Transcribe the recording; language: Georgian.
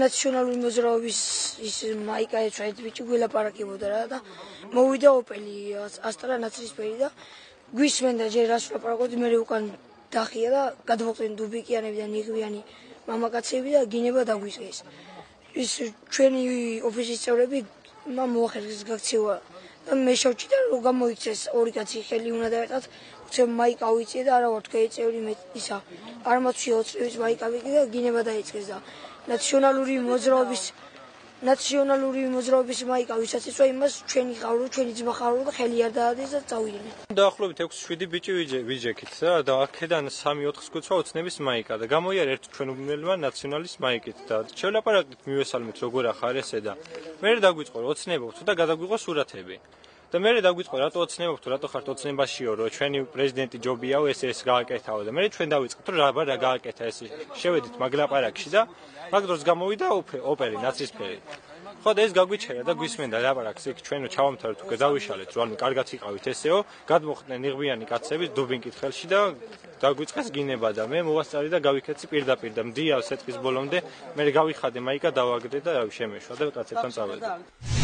ნაციონალური მოძრაობის ის მაიკა ეცვა ერთ ბიჭი გველაპარაკებოდა რა და მოვიდა ოპელი ასტრა ნაცრისფერი და გვისმენდა ჯერ რას ვლაპარაკობდი მე უკან დახია და გადმოყვნენ დუბიკიანები და ნიღვიანი მამაკაცები და გინება დაგვისყეს ის ჩვენი ოფისის წევრები მოახერხეს გაქცევა და მე შევჭი და რომ გამოიქცეს ორი კაცი ხელი უნდა დაერტათ უცებ მაიკა ვიწიე და არა ვარ თქვენი წევრი მე ისა არ მოწია ოცნების მაიკა ვიყი და გინება დაიწყეს და ნაციონალური მოძრაობის მაიკა ვისაც იცვა იმას ჩვენი ხავრო ჩვენი ძმა ხავრო და ხელი არ დაადეს და წავიდნენ დაახლოებით 6-7 ბიჭი ვიჯექით და აქედან 3-4 კუცა ოცნების მაიკა და გამოიარა ერთ ჩვენούμელმა ნაციონალის მაიკით და შევლაპარაკეთ მივესალმეთ როგორ ახარ ესე და მე დაგვიწყო ოცნებობთ და გადაგვიღო სურათები და მე დაგვიწყო რატო ოცნებობთ რატო ხართ ოცნებაშიო რომ ჩვენი პრეზიდენტი ჯობიაო ეს გააკეთავო და მე ჩვენ დავიწყეთ რომ რა გააკეთა ეს შევედით მაგლაპარაკში და მაგ დროს გამოვიდა ოპერი ნაცრისფერი ხო და ეს გაგვიჩერა და გვისმენდა ლაპარაკს იქ ჩვენო ჩავამთავრეთ უკვე დავიშალეთ რომ ანუ კარგად იყავით ესეო გადმოხდნენ ნიღვიანი კაცების დუბინკით ხელში და დაგვიწყეს გინება და მე მოვასწარი და გავიქეცი პირდაპირ და მდია სეტყვის ბოლომდე მე გავიხადე მაიკა დავაგდე და შემეშვა და კაცებთან წავედი